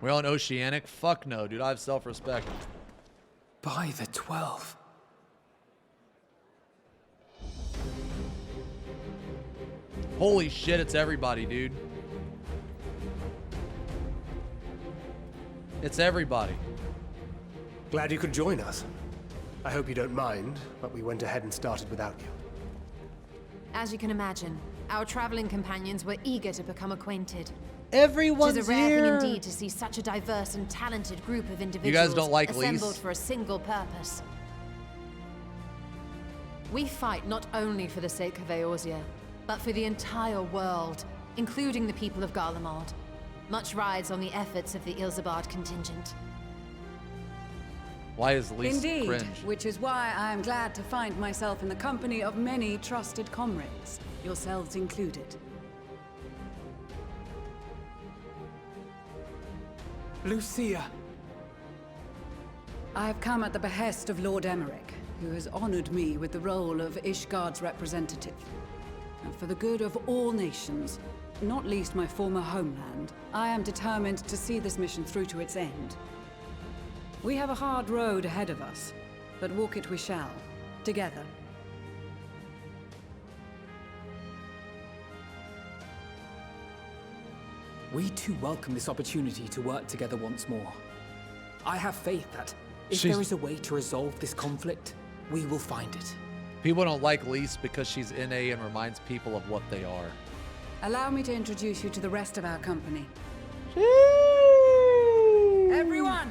We're on Oceanic? Fuck no, dude. I have self-respect. By the 12. Holy shit, it's everybody, dude. It's everybody. Glad you could join us. I hope you don't mind, but we went ahead and started without you. As you can imagine, our traveling companions were eager to become acquainted. Everyone's It is a rare here. thing indeed to see such a diverse and talented group of individuals You guys don't like assembled Lise? for a single purpose. We fight not only for the sake of Eorzea, but for the entire world, including the people of Grarlemald. Much rides on the efforts of the Ilzabard contingent. Why is Lise Indeed, cringe? which is why I am glad to find myself in the company of many trusted comrades, yourselves included. Lucia. I have come at the behest of Lord Emmerich, who has honored me with the role of Ishgard's representative. And for the good of all nations, not least my former homeland, I am determined to see this mission through to its end. We have a hard road ahead of us, but walk it we shall, together. We too welcome this opportunity to work together once more. I have faith that if She's- there is a way to resolve this conflict, we will find it. People don't like Lise because she's NA and reminds people of what they are. Allow me to introduce you to the rest of our company. Everyone!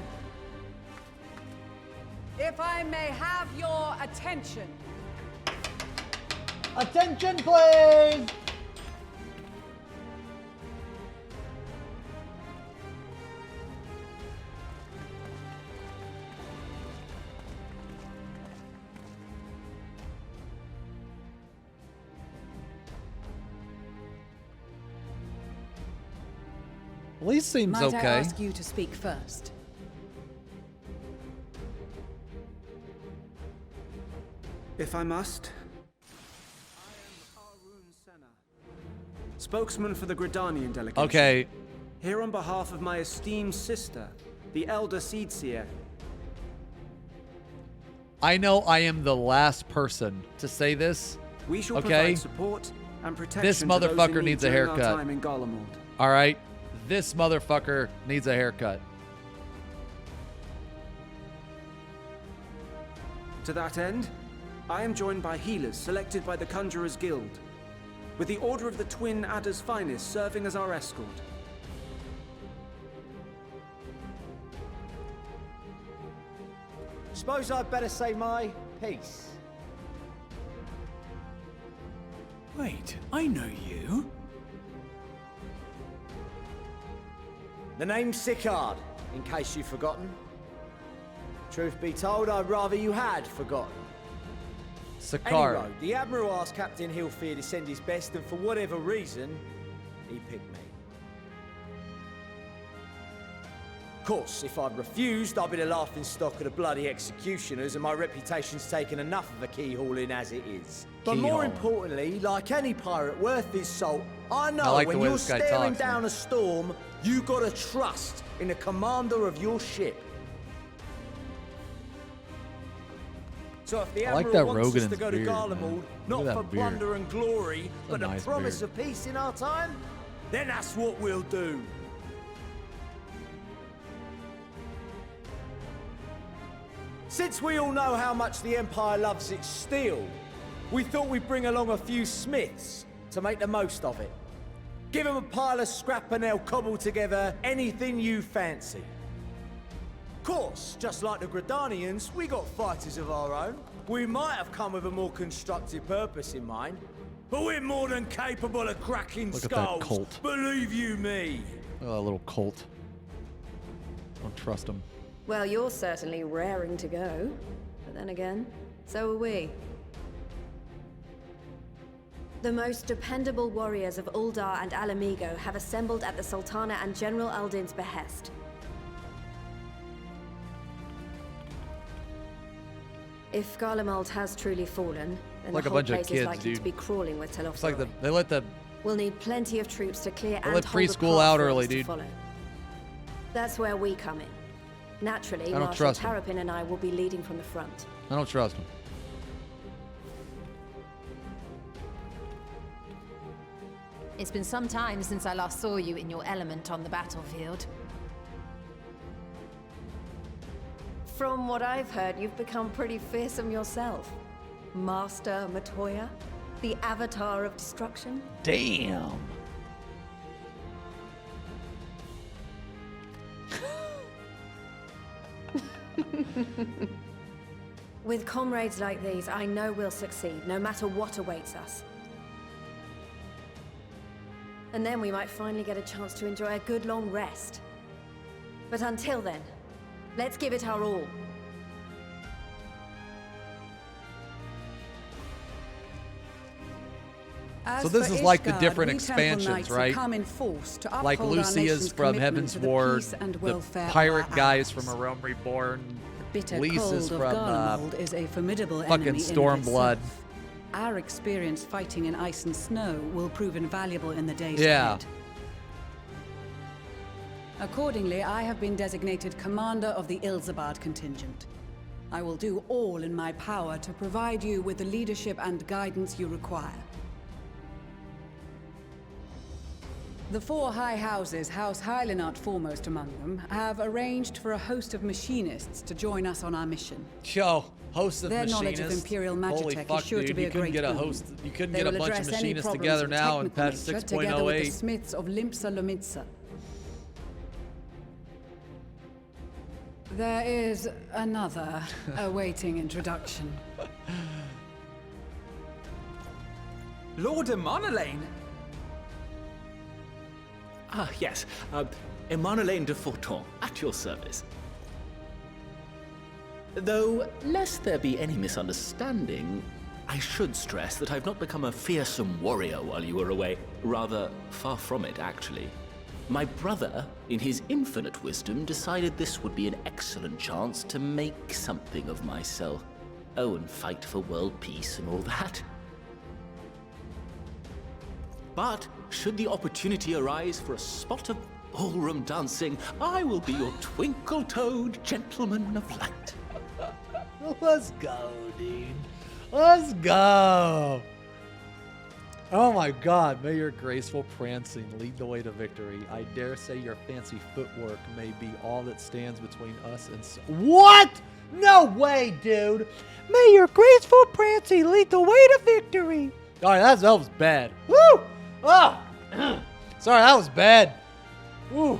If I may have your attention. Attention, please! Lise seems Might I okay. ask you to speak first? If I must. Spokesman for the Gridanian delegation. Okay, Here on behalf of my esteemed sister, the Elder Seedseer. I know I am the last person to say this. We shall Okay. provide support and protection This to those in motherfucker need needs a during our haircut. time in Grarlemald. All right, this motherfucker needs a haircut. To that end, I am joined by healers selected by the Conjurers Guild, with the Order of the Twin Adder's Finest serving as our escort. Suppose I'd better say my piece. Wait, I know you. The name's Sicard, in case you've forgotten. Truth be told, I'd rather you had forgotten. Sicard. Anyway, the Admiral asked Captain Hilfear to send his best, and for whatever reason, he picked me. Of course, if I'd refused, I'd be the laughingstock of the bloody executioners, and my reputation's taken enough of a keyhauling as it is. But more Keyhole. importantly, like any pirate worth his salt, I know I like the when way you're this guy staring talks, down man. a storm, you gotta trust in the commander of your ship. So if the I like Admiral that wants us Rogan's to go to beard, man. Garlemald, Look not at that for beard. plunder and glory, but a the nice promise beard. of peace in our time, then that's what we'll do. Since we all know how much the Empire loves its steel, we thought we'd bring along a few smiths to make the most of it. Give them a pile of scrap and they'll cobble together anything you fancy. Of course, just like the Gridanians, we got fighters of our own. We might have come with a more constructive purpose in mind, but we're more than capable of cracking Look at that skulls. colt. Believe you me. Oh, that little colt. Don't trust him. Well, you're certainly raring to go. But then again, so are we. The most dependable warriors of Uldar and Alamigo have assembled at the Sultana and General Aldin's behest. If Garlemald has truly fallen, then Like the a whole bunch of place kids, is likely dude. to be crawling with It's like Telophoroi. they let the We'll need plenty of troops to clear and let hold the preschool path out for early, us to dude. follow. That's where we come in. Naturally, I don't Marshal trust him. Terrapin and I will be leading from the front. I don't trust him. It's been some time since I last saw you in your element on the battlefield. From what I've heard, you've become pretty fearsome yourself. Master Matoya, the avatar of destruction. Damn. With comrades like these, I know we'll succeed, no matter what awaits us. And then we might finally get a chance to enjoy a good long rest. But until then, let's give it our all. So this is like the different we expansions, Temple Knights right? come in force to uphold Like our Lucia's nation's from commitment to the Heavensward, peace and the welfare of pirate our guys allies. from A Realm Reborn, The bitter Lisa's cold of from Grarlemald is a formidable fucking enemy in Stormblood. itself. Our experience fighting in ice and snow will prove invaluable in the days Yeah. ahead. Accordingly, I have been designated commander of the Ilzabard contingent. I will do all in my power to provide you with the leadership and guidance you require. The four high houses, House Hylinart foremost among them, have arranged for a host of machinists to join us on our mission. Yo, host of Their machinists. knowledge of Imperial Holy Magitech fuck, is sure dude. to be You a couldn't great get a boon. host. You couldn't They get a will bunch of address any machinists problems together of now in technical patch nature together with the 6.08. smiths of Limpsa Lomitsa. There is another awaiting introduction. Lord Emanalain! Ah, yes. Emanalain de Forton, at your service. Though, lest there be any misunderstanding, I should stress that I've not become a fearsome warrior while you were away. Rather, far from it, actually. My brother, in his infinite wisdom, decided this would be an excellent chance to make something of myself. Oh, and fight for world peace and all that. But, should the opportunity arise for a spot of ballroom dancing, I will be your twinkle-toed gentleman of light. Let's go, dude. Let's go. Oh my god, may your graceful prancing lead the way to victory. I dare say your fancy footwork may be all that stands between us and What? No way, dude. May your graceful prancing lead the way to victory. Alright, that was bad. Woo! Oh! Sorry, that was bad. Woo!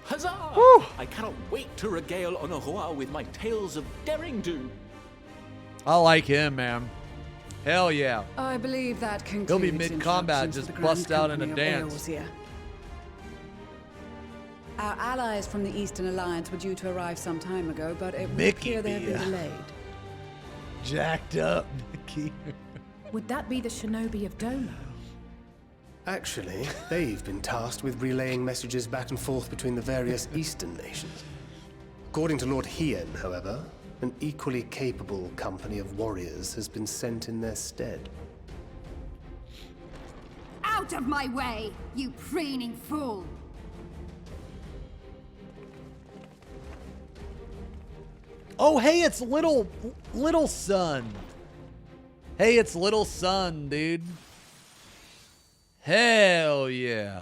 Huzzah! Woo! I cannot wait to regale Honoroa with my tales of daring do. I like him, man. Hell yeah. I believe that concludes He'll be mid-combat, introductions just to the Grand bust out in a Company of dance. Eorzea. Our allies from the Eastern Alliance were due to arrive some time ago, but it would Mickey appear they have been beer. delayed. Jacked up, Nikki. Would that be the shinobi of Doma? Actually, they've been tasked with relaying messages back and forth between the various Eastern nations. According to Lord Hien, however, an equally capable company of warriors has been sent in their stead. Out of my way, you preening fool! Oh, hey, it's little son. Hey, it's little son, dude. Hell yeah.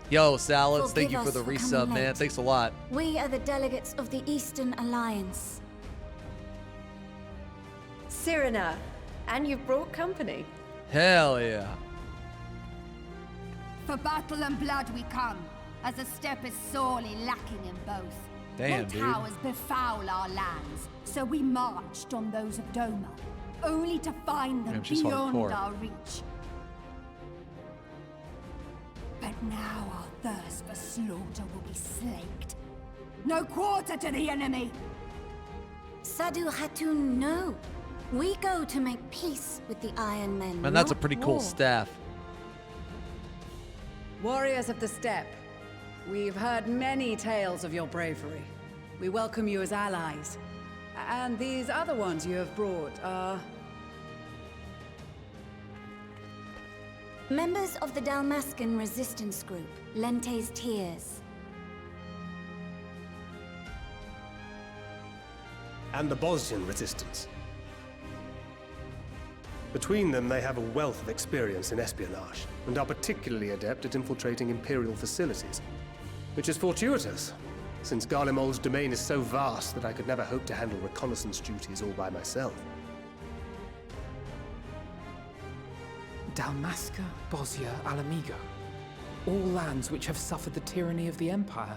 Yo, Salads, thank you for the resub, man. Thanks a lot. We are the delegates of the Eastern Alliance. Cyrena, and you've brought company. Hell yeah. For battle and blood we come, as the steppe is sorely lacking in both. Damn, no dude. towers befoul our lands, so we marched on those of Doma, only to find them Damn, she's beyond hardcore. our reach. But now our thirst for slaughter will be slaked. No quarter to the enemy! Sadu Hatun, no. We go to make peace with the Iron Men. Man, that's a not pretty cool war. staff. Warriors of the Steppe, we've heard many tales of your bravery. We welcome you as allies. And these other ones you have brought are... Members of the Dalmascan resistance group, Lente's Tears. And the Bosnian resistance. Between them, they have a wealth of experience in espionage, and are particularly adept at infiltrating Imperial facilities. Which is fortuitous, since Grarlemald's domain is so vast that I could never hope to handle reconnaissance duties all by myself. Dalmasca, Bosnia, Alamigo. All lands which have suffered the tyranny of the Empire.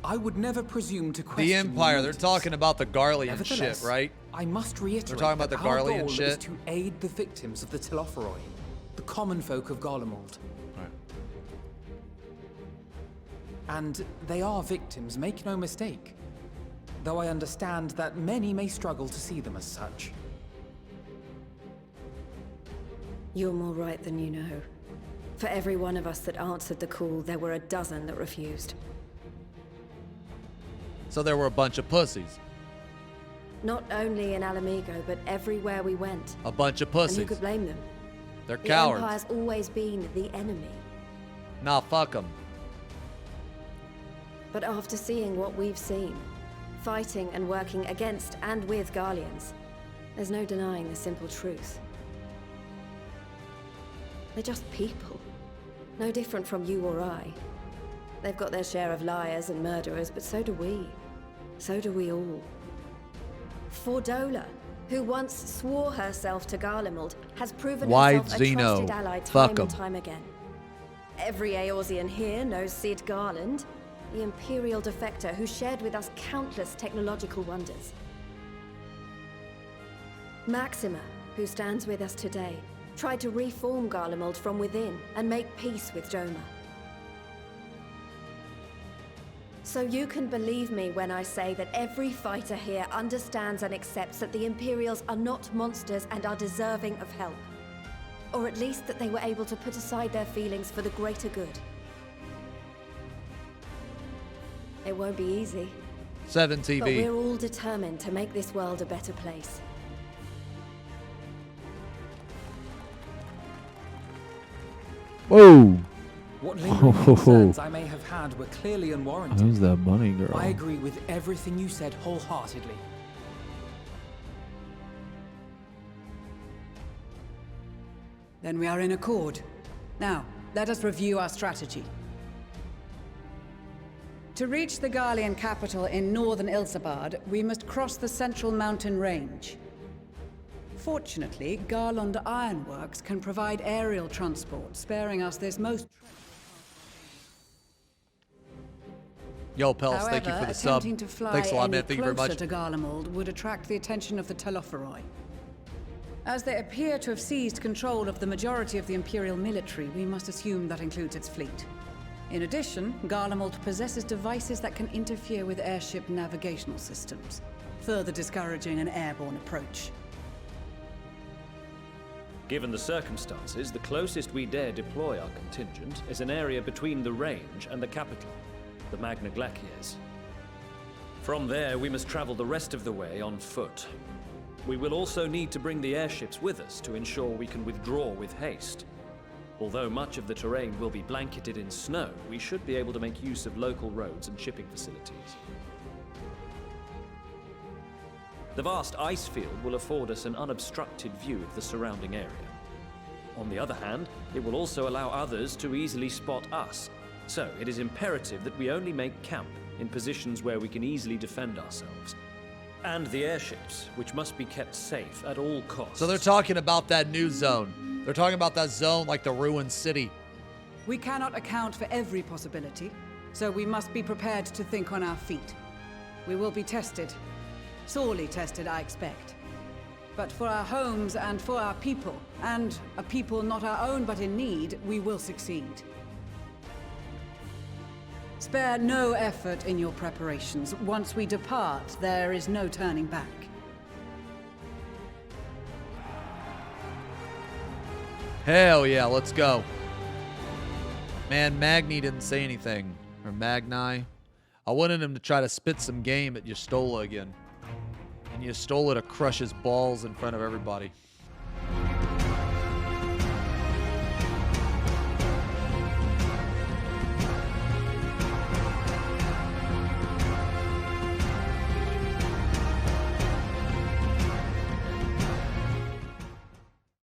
I would never presume to question The Empire, they're motives. talking about the Garlean shit, Nevertheless, right? I must reiterate They're talking about that the our Garlean goal is shit. to aid the victims of the Telophoroi, the common folk of Grarlemald. Right. And they are victims, make no mistake. Though I understand that many may struggle to see them as such. You're more right than you know. For every one of us that answered the call, there were a dozen that refused. So there were a bunch of pussies. Not only in Alamigo, but everywhere we went. A bunch of And pussies. who could blame them? They're The cowards. Empire's always been the enemy. Nah, fuck them. But after seeing what we've seen, fighting and working against and with Garleans, there's no denying the simple truth. They're just people. No different from you or I. They've got their share of liars and murderers, but so do we. So do we all. Fordola, who once swore herself to Grarlemald, has proven Wide herself a Xeno. trusted ally Fuck time 'em. and time again. Every Eorzean here knows Cid Garland, the Imperial defector who shared with us countless technological wonders. Maxima, who stands with us today, tried to reform Grarlemald from within and make peace with Joma. So you can believe me when I say that every fighter here understands and accepts that the Imperials are not monsters and are deserving of help. Or at least that they were able to put aside their feelings for the greater good. It won't be easy. 7 But TV. we're all determined to make this world a better place. Whoa! What lingering concerns I may have had were clearly unwarranted. Who's that bunny girl? I agree with everything you said wholeheartedly. Then we are in accord. Now, let us review our strategy. To reach the Garlean capital in northern Ilsabard, we must cross the central mountain range. Fortunately, Garland Ironworks can provide aerial transport, sparing us this most... Yo, Pels, However, thank you for the sub. attempting to fly Thanks a lot, any man. Thank you very closer much. to Grarlemald would attract the attention of the Telophoroi. As they appear to have seized control of the majority of the Imperial military, we must assume that includes its fleet. In addition, Grarlemald possesses devices that can interfere with airship navigational systems, further discouraging an airborne approach. Given the circumstances, the closest we dare deploy our contingent is an area between the range and the capital, the Magna Glaciers. From there, we must travel the rest of the way on foot. We will also need to bring the airships with us to ensure we can withdraw with haste. Although much of the terrain will be blanketed in snow, we should be able to make use of local roads and shipping facilities. The vast ice field will afford us an unobstructed view of the surrounding area. On the other hand, it will also allow others to easily spot us. So it is imperative that we only make camp in positions where we can easily defend ourselves. And the airships, which must be kept safe at all costs. So they're talking about that new zone. They're talking about that zone like the ruined city. We cannot account for every possibility, so we must be prepared to think on our feet. We will be tested. Sorely tested, I expect. But for our homes and for our people, and a people not our own but in need, we will succeed. Spare no effort in your preparations. Once we depart, there is no turning back. Hell yeah, let's go. Man, Magni didn't say anything. Or Magni. I wanted him to try to spit some game at Yastola again. And Yastola to crush his balls in front of everybody.